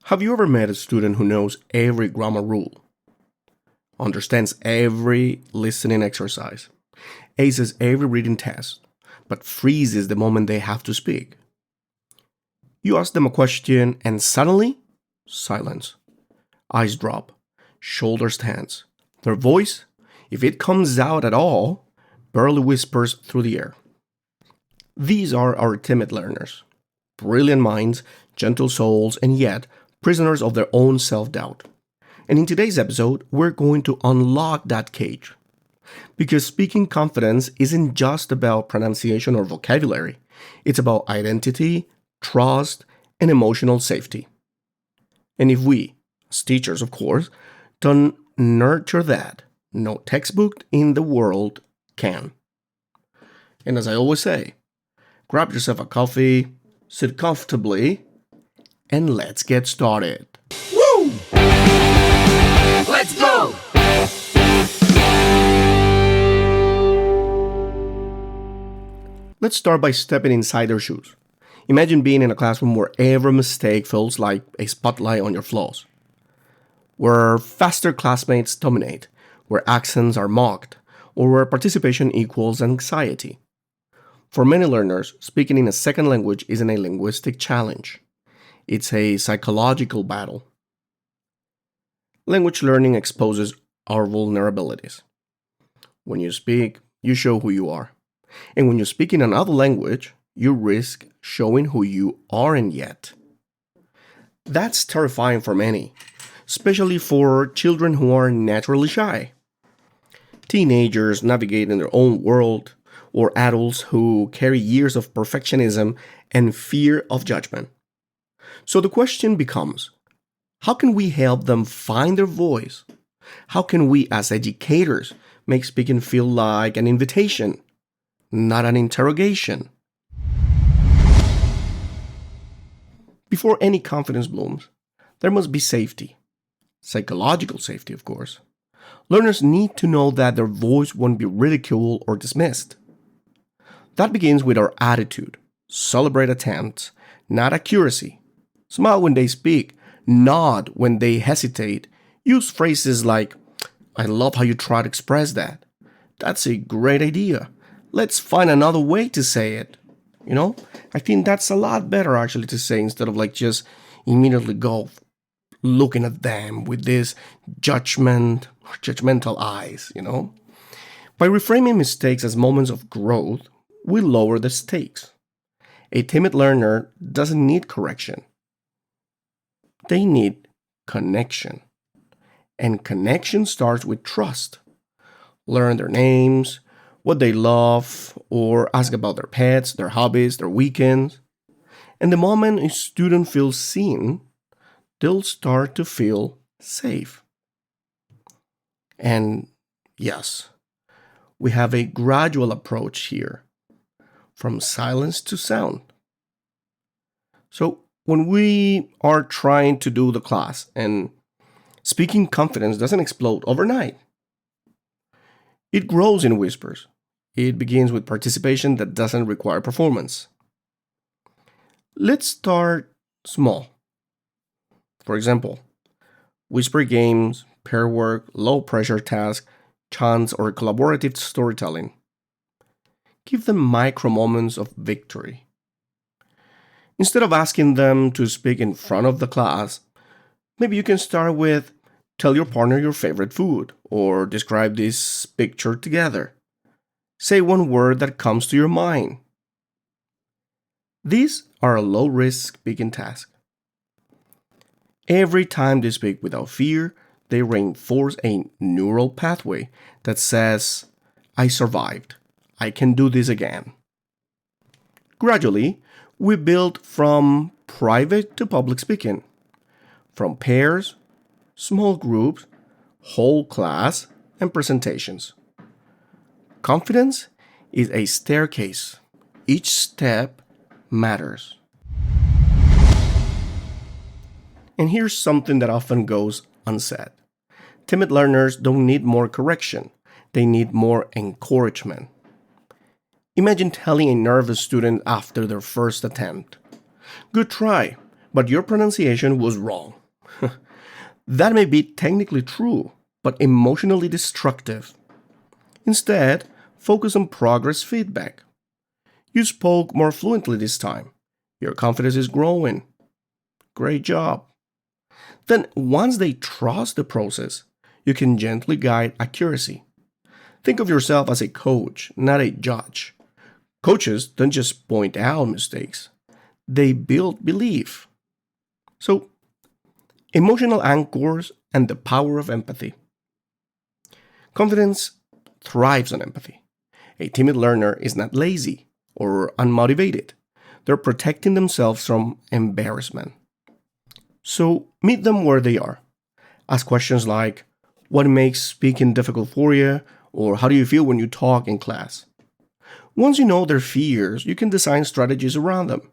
Have you ever met a student who knows every grammar rule, understands every listening exercise, aces every reading test, but freezes the moment they have to speak? You ask them a question and suddenly, silence. Eyes drop, shoulders tense. Their voice, if it comes out at all, barely whispers through the air. These are our timid learners. Brilliant minds, gentle souls, and yet prisoners of their own self-doubt. And in today's episode, we're going to unlock that cage. Because speaking confidence isn't just about pronunciation or vocabulary. It's about identity, trust, and emotional safety. And if we, as teachers of course, don't nurture that, no textbook in the world can. And as I always say, grab yourself a coffee, sit comfortably, and let's get started. Woo! Let's go! Let's start by stepping inside their shoes. Imagine being in a classroom where every mistake feels like a spotlight on your flaws. Where faster classmates dominate, where accents are mocked, or where participation equals anxiety. For many learners, speaking in a second language isn't a linguistic challenge. It's a psychological battle. Language learning exposes our vulnerabilities. When you speak, you show who you are. And when you speak in another language, you risk showing who you aren't yet. That's terrifying for many, especially for children who are naturally shy. Teenagers navigate in their own world, or adults who carry years of perfectionism and fear of judgment. So the question becomes, how can we help them find their voice? How can we as educators make speaking feel like an invitation, not an interrogation? Before any confidence blooms, there must be safety. Psychological safety, of course. Learners need to know that their voice won't be ridiculed or dismissed. That begins with our attitude. Celebrate attempts, not accuracy. Smile when they speak, nod when they hesitate. Use phrases like, "I love how you try to express that. That's a great idea. Let's find another way to say it." I think that's a lot better actually to say instead of just immediately go looking at them with this judgmental eyes. By reframing mistakes as moments of growth, we lower the stakes. A timid learner doesn't need correction. They need connection. And connection starts with trust. Learn their names, what they love, or ask about their pets, their hobbies, their weekends. And the moment a student feels seen, they'll start to feel safe. And yes, we have a gradual approach here, from silence to sound. So when we are trying to do the class, and speaking confidence doesn't explode overnight. It grows in whispers. It begins with participation that doesn't require performance. Let's start small. For example, whisper games, pair work, low-pressure tasks, chants, or collaborative storytelling. Give them micro moments of victory. Instead of asking them to speak in front of the class, maybe you can start with, tell your partner your favorite food, or describe this picture together. Say one word that comes to your mind. These are a low-risk speaking task. Every time they speak without fear, they reinforce a neural pathway that says, I survived. I can do this again. Gradually, we build from private to public speaking, from pairs, small groups, whole class, and presentations. Confidence is a staircase. Each step matters. And here's something that often goes unsaid. Timid learners don't need more correction. They need more encouragement. Imagine telling a nervous student after their first attempt, "Good try, but your pronunciation was wrong." That may be technically true, but emotionally destructive. Instead, focus on progress feedback. You spoke more fluently this time. Your confidence is growing. Great job. Then, once they trust the process, you can gently guide accuracy. Think of yourself as a coach, not a judge. Coaches don't just point out mistakes, they build belief. So, emotional anchors and the power of empathy. Confidence thrives on empathy. A timid learner is not lazy or unmotivated. They're protecting themselves from embarrassment. So, meet them where they are. Ask questions like, what makes speaking difficult for you? Or how do you feel when you talk in class? Once you know their fears, you can design strategies around them.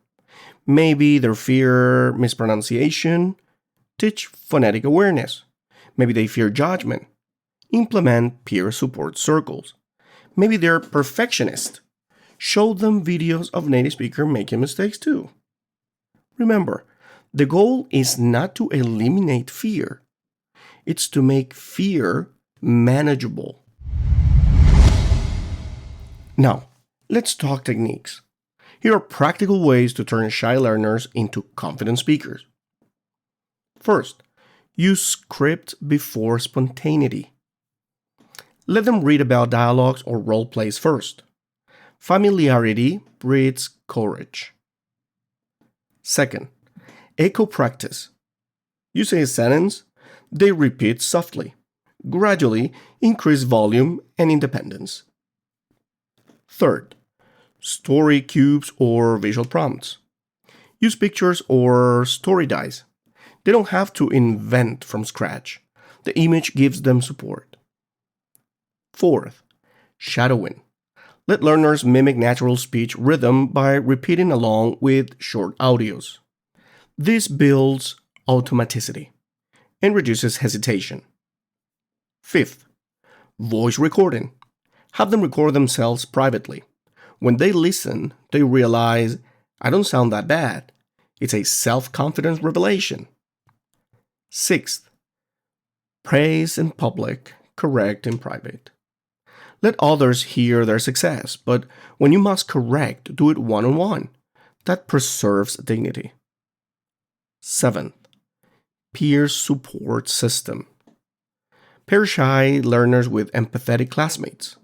Maybe their fear mispronunciation, teach phonetic awareness. Maybe they fear judgment. Implement peer support circles. Maybe they're perfectionist. Show them videos of native speakers making mistakes too. Remember, the goal is not to eliminate fear. It's to make fear manageable. Now, let's talk techniques. Here are practical ways to turn shy learners into confident speakers. First, use script before spontaneity. Let them read about dialogues or role plays first. Familiarity breeds courage. Second, echo practice. You say a sentence, they repeat softly. Gradually increase volume and independence. Third, story cubes or visual prompts. Use pictures or story dice. They don't have to invent from scratch. The image gives them support. Fourth, shadowing. Let learners mimic natural speech rhythm by repeating along with short audios. This builds automaticity and reduces hesitation. Fifth, voice recording. Have them record themselves privately. When they listen, they realize, I don't sound that bad. It's a self-confidence revelation. Sixth, praise in public, correct in private. Let others hear their success, but when you must correct, do it one-on-one. That preserves dignity. Seventh, peer support system. Pair shy learners with empathetic classmates.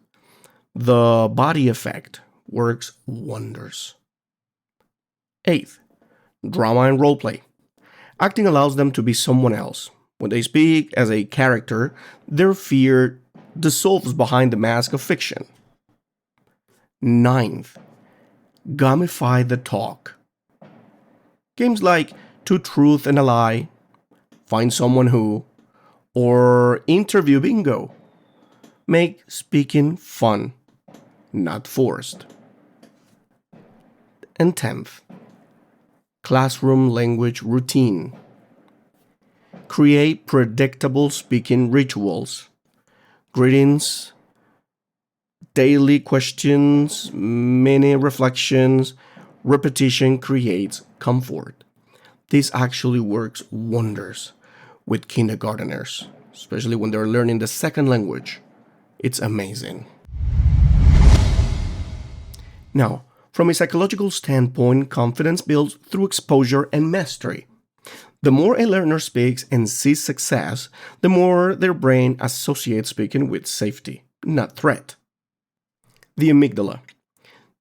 The body effect works wonders. Eighth, drama and roleplay. Acting allows them to be someone else. When they speak as a character, their fear dissolves behind the mask of fiction. Ninth, gamify the talk. Games like Two Truth and a Lie, Find Someone Who, or Interview Bingo make speaking fun, not forced. And 10th, classroom language routine. Create predictable speaking rituals. Greetings, daily questions, mini reflections, repetition creates comfort. This actually works wonders with kindergarteners, especially when they're learning the second language. It's amazing. Now, from a psychological standpoint, confidence builds through exposure and mastery. The more a learner speaks and sees success, the more their brain associates speaking with safety, not threat. The amygdala,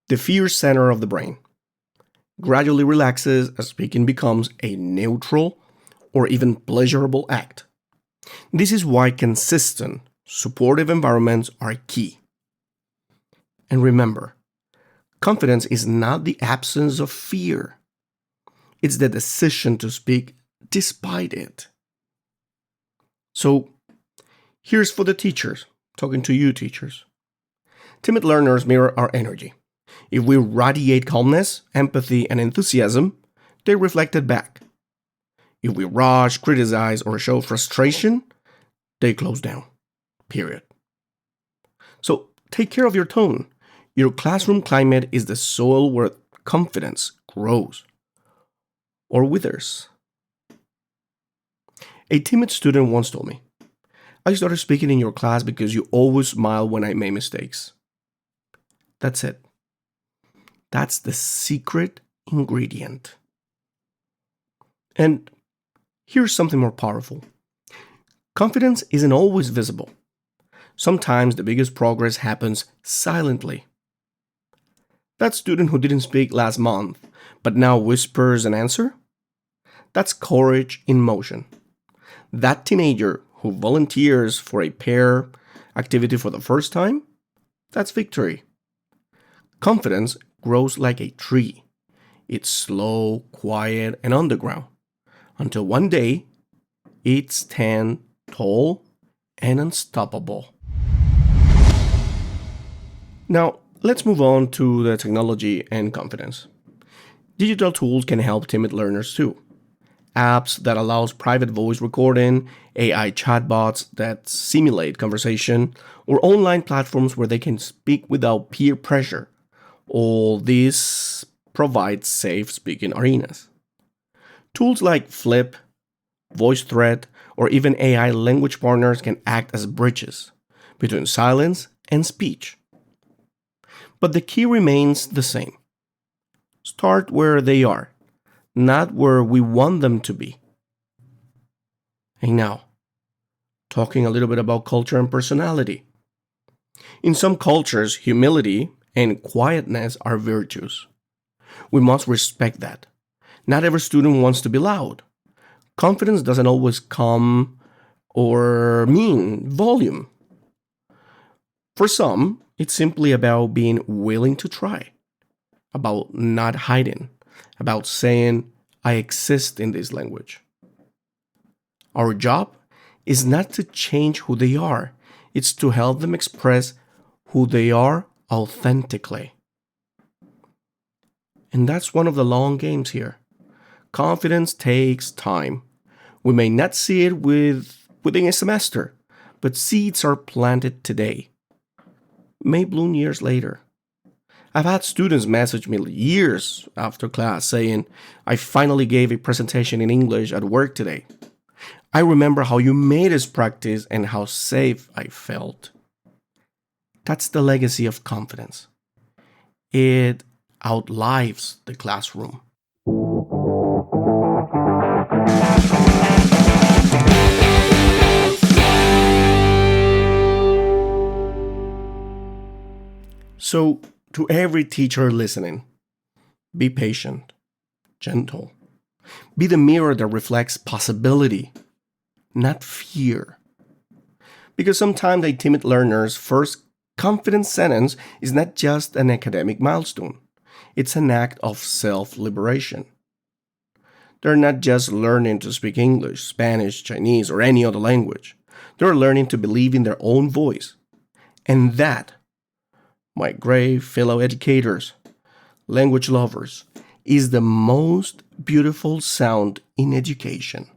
the fear center of the brain, gradually relaxes as speaking becomes a neutral or even pleasurable act. This is why consistent, supportive environments are key. And remember, confidence is not the absence of fear. It's the decision to speak despite it. So, here's for the teachers, talking to you teachers. Timid learners mirror our energy. If we radiate calmness, empathy, and enthusiasm, they reflect it back. If we rush, criticize, or show frustration, they close down. Period. So, take care of your tone. Your classroom climate is the soil where confidence grows or withers. A timid student once told me, "I started speaking in your class because you always smile when I make mistakes." That's it. That's the secret ingredient. And here's something more powerful. Confidence isn't always visible. Sometimes the biggest progress happens silently. That student who didn't speak last month, but now whispers an answer? That's courage in motion. That teenager who volunteers for a pair activity for the first time? That's victory. Confidence grows like a tree. It's slow, quiet, and underground, until one day it stands tall and unstoppable. Now, let's move on to the technology and confidence. Digital tools can help timid learners too. Apps that allows private voice recording, AI chatbots that simulate conversation, or online platforms where they can speak without peer pressure. All these provide safe speaking arenas. Tools like Flip, VoiceThread, or even AI language partners can act as bridges between silence and speech. But the key remains the same. Start where they are, not where we want them to be. And now, talking a little bit about culture and personality. In some cultures, humility and quietness are virtues. We must respect that. Not every student wants to be loud. Confidence doesn't always come or mean volume. For some, it's simply about being willing to try, about not hiding, about saying, "I exist in this language." Our job is not to change who they are, it's to help them express who they are authentically. And that's one of the long games here. Confidence takes time. We may not see it within a semester, but seeds are planted today. May bloom years later. I've had students message me years after class saying, "I finally gave a presentation in English at work today. I remember how you made us practice and how safe I felt." That's the legacy of confidence. It outlives the classroom. So, to every teacher listening, be patient, gentle. Be the mirror that reflects possibility, not fear. Because sometimes a timid learner's first confident sentence is not just an academic milestone. It's an act of self-liberation. They're not just learning to speak English, Spanish, Chinese, or any other language. They're learning to believe in their own voice. And that, my great fellow educators, language lovers, is the most beautiful sound in education.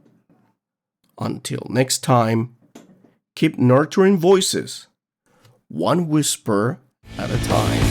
Until next time, keep nurturing voices, one whisper at a time.